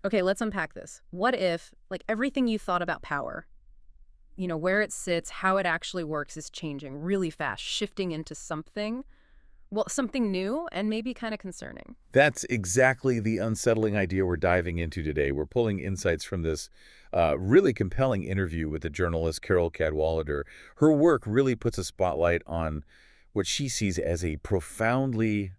Okay, let's unpack this. What if, like, everything you thought about power, where it sits, how it actually works is changing really fast, shifting into something, well, something new and maybe kind of concerning. That's exactly the unsettling idea we're diving into today. We're pulling insights from this really compelling interview with the journalist Carole Cadwalladr. Her work really puts a spotlight on what she sees as a profoundly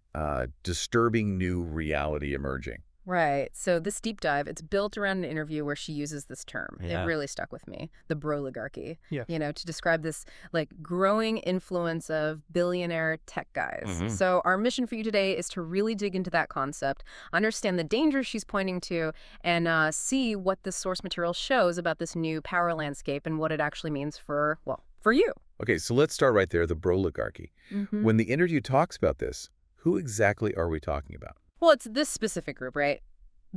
disturbing new reality emerging. Right. So this deep dive, it's built around an interview where she uses this term. It Yeah. really stuck with me, the Broligarchy, Yes. to describe this like growing influence of billionaire tech guys. Mhm. So our mission for you today is to really dig into that concept, understand the dangers she's pointing to, and see what the source material shows about this new power landscape and what it actually means for, well, for you. Okay, so let's start right there, the Broligarchy. Mm-hmm. When the interview talks about this, who exactly are we talking about? Well, it's this specific group, right?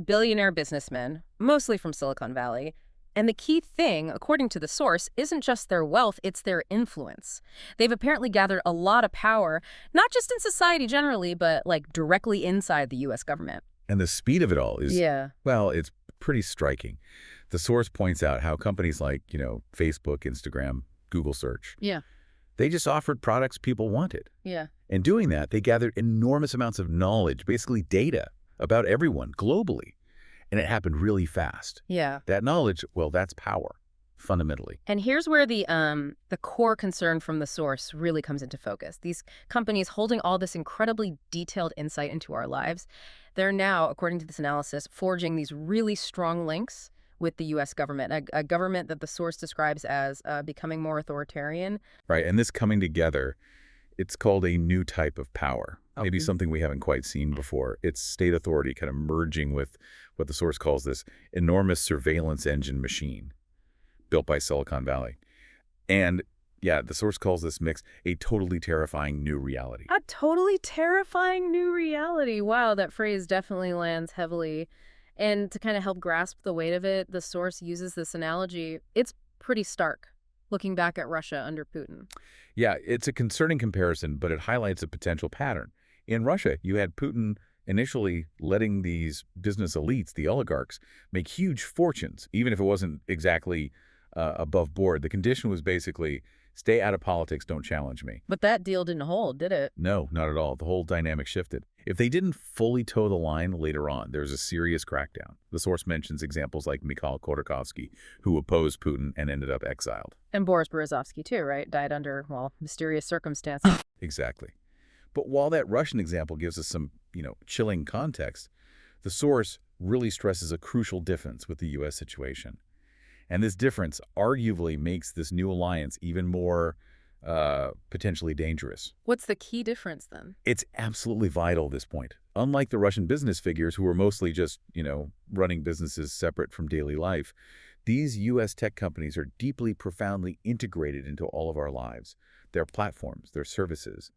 Billionaire businessmen, mostly from Silicon Valley. And the key thing, according to the source, isn't just their wealth, it's their influence. They've apparently gathered a lot of power, not just in society generally, but like directly inside the U.S. government. And the speed of it all is, Yeah. well, it's pretty striking. The source points out how companies like, Facebook, Instagram, Google search, Yeah. they just offered products people wanted. Yeah. And doing that, they gathered enormous amounts of knowledge, basically data, about everyone globally. And it happened really fast. Yeah. That knowledge, well, that's power, fundamentally. And here's where the core concern from the source really comes into focus. These companies holding all this incredibly detailed insight into our lives, they're now, according to this analysis, forging these really strong links with the U.S. government, a government that the source describes as becoming more authoritarian. Right, and this coming together, it's called a new type of power. Maybe Okay. something we haven't quite seen before. It's state authority kind of merging with what the source calls this enormous surveillance engine machine built by Silicon Valley. And yeah, the source calls this mix a totally terrifying new reality. A totally terrifying new reality. Wow, that phrase definitely lands heavily. And to kind of help grasp the weight of it, the source uses this analogy. It's pretty stark, looking back at Russia under Putin. Yeah, it's a concerning comparison, but it highlights a potential pattern. In Russia, you had Putin initially letting these business elites, the oligarchs, make huge fortunes, even if it wasn't exactly above board. The condition was basically, stay out of politics, don't challenge me. But that deal didn't hold, did it? No, not at all. The whole dynamic shifted. If they didn't fully toe the line later on, there's a serious crackdown. The source mentions examples like Mikhail Khodorkovsky, who opposed Putin and ended up exiled. And Boris Berezovsky, too, right? Died under, well, mysterious circumstances. Exactly. But while that Russian example gives us some, chilling context, the source really stresses a crucial difference with the U.S. situation. And this difference arguably makes this new alliance even more potentially dangerous. What's the key difference, then? It's absolutely vital at this point. Unlike the Russian business figures who were mostly just, running businesses separate from daily life, these U.S. tech companies are deeply, profoundly integrated into all of our lives. Their platforms, their services,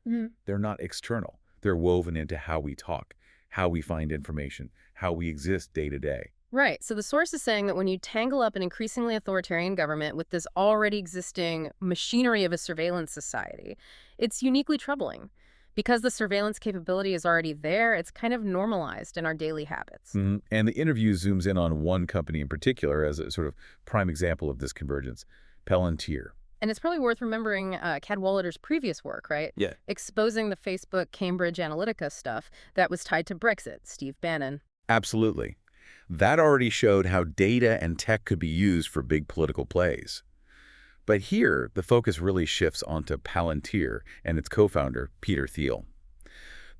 they're not external. They're woven into how we talk, how we find information, how we exist day to day. Right. So the source is saying that when you tangle up an increasingly authoritarian government with this already existing machinery of a surveillance society, it's uniquely troubling. Because the surveillance capability is already there, it's kind of normalized in our daily habits. And the interview zooms in on one company in particular as a sort of prime example of this convergence, Palantir. And it's probably worth remembering Cadwallader's previous work, right? Yeah. Exposing the Facebook Cambridge Analytica stuff that was tied to Brexit, Steve Bannon. Absolutely. That already showed how data and tech could be used for big political plays. But here, the focus really shifts onto Palantir and its co-founder, Peter Thiel.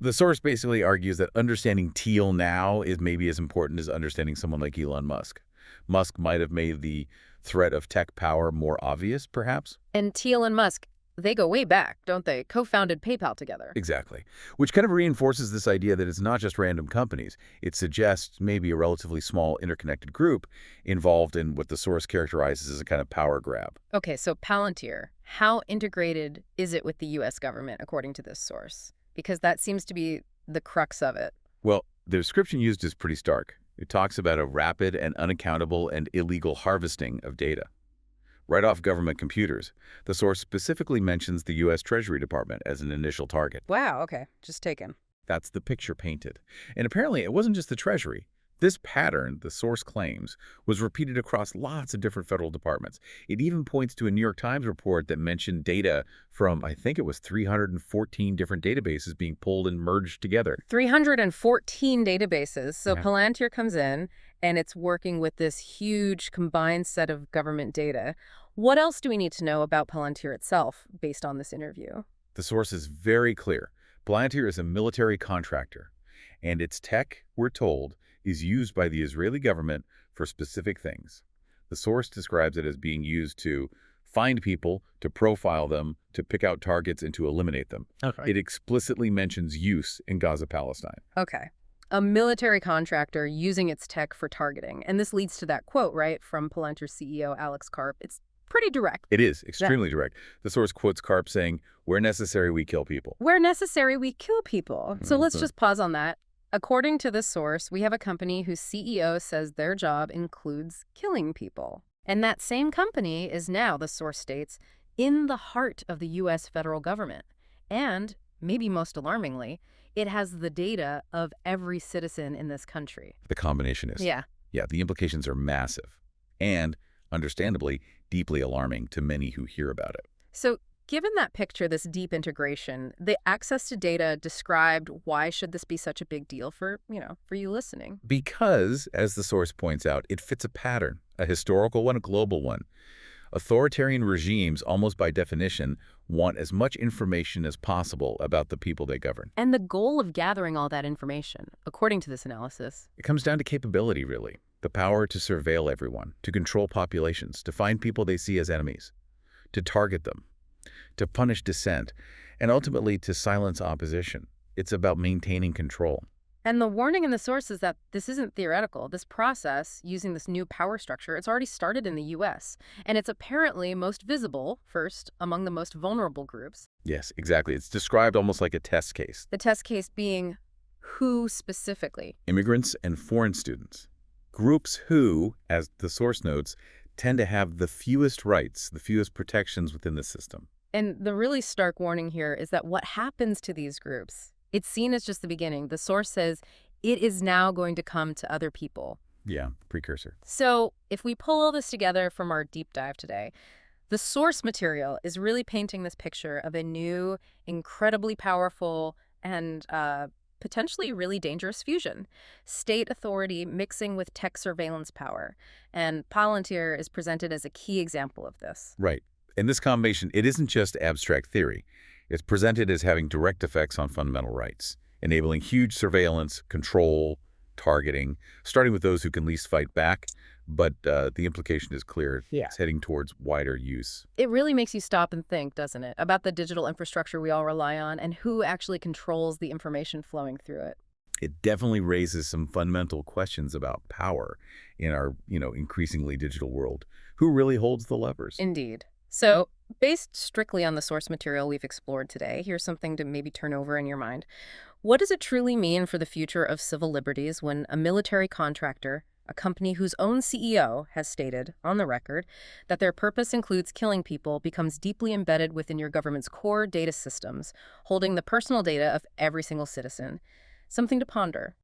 The source basically argues that understanding Teal now is maybe as important as understanding someone like Elon Musk. Musk might have made the threat of tech power more obvious, perhaps? And Teal and Musk, they go way back, don't they? Co-founded PayPal together. Exactly. Which kind of reinforces this idea that it's not just random companies. It suggests maybe a relatively small interconnected group involved in what the source characterizes as a kind of power grab. Okay, so Palantir, how integrated is it with the U.S. government, according to this source? Because that seems to be the crux of it. Well, the description used is pretty stark. It talks about a rapid and unaccountable and illegal harvesting of data. Right off government computers, the source specifically mentions the U.S. Treasury Department as an initial target. Wow, okay, just taken. That's the picture painted. And apparently it wasn't just the Treasury. This pattern, the source claims, was repeated across lots of different federal departments. It even points to a New York Times report that mentioned data from, I think it was 314 different databases being pulled and merged together. 314 databases. So Yeah. Palantir comes in, and it's working with this huge combined set of government data. What else do we need to know about Palantir itself based on this interview? The source is very clear. Palantir is a military contractor, and its tech, we're told, is used by the Israeli government for specific things. The source describes it as being used to find people, to profile them, to pick out targets, and to eliminate them. Okay. It explicitly mentions use in Gaza, Palestine. Okay. A military contractor using its tech for targeting. And this leads to that quote, right, from Palantir CEO Alex Karp. It's pretty direct. It is extremely direct. The source quotes Karp saying, "Where necessary, we kill people." Where necessary, we kill people. So let's Mhm. just pause on that. According to this source, we have a company whose CEO says their job includes killing people. And that same company is now, the source states, in the heart of the U.S. federal government. And, maybe most alarmingly, it has the data of every citizen in this country. The combination is. Yeah. Yeah, the implications are massive and, understandably, deeply alarming to many who hear about it. So given that picture, this deep integration, the access to data described, why should this be such a big deal for you listening? Because, as the source points out, it fits a pattern, a historical one, a global one. Authoritarian regimes, almost by definition, want as much information as possible about the people they govern. And the goal of gathering all that information, according to this analysis, It comes down to capability, really. The power to surveil everyone, to control populations, to find people they see as enemies, to target them, to punish dissent, and ultimately to silence opposition. It's about maintaining control. and the warning in the source is that this isn't theoretical. This process, using this new power structure, it's already started in the U.S., and it's apparently most visible, first, among the most vulnerable groups. Yes, exactly. It's described almost like a test case. The test case being who specifically? Immigrants and foreign students. Groups who, as the source notes, tend to have the fewest rights, the fewest protections within the system. And the really stark warning here is that what happens to these groups, it's seen as just the beginning. The source says it is now going to come to other people. Yeah, precursor. So if we pull all this together from our deep dive today, the source material is really painting this picture of a new, incredibly powerful, and potentially really dangerous fusion. State authority mixing with tech surveillance power. And Palantir is presented as a key example of this. Right. In this combination, it isn't just abstract theory. It's presented as having direct effects on fundamental rights, enabling huge surveillance, control, targeting, starting with those who can least fight back. But the implication is clear. Yeah. It's heading towards wider use. It really makes you stop and think, doesn't it, about the digital infrastructure we all rely on and who actually controls the information flowing through it. It definitely raises some fundamental questions about power in our, increasingly digital world. Who really holds the levers? Indeed. So, based strictly on the source material we've explored today, here's something to maybe turn over in your mind. What does it truly mean for the future of civil liberties when a military contractor, a company whose own CEO has stated, on the record, that their purpose includes killing people, becomes deeply embedded within your government's core data systems, holding the personal data of every single citizen? Something to ponder.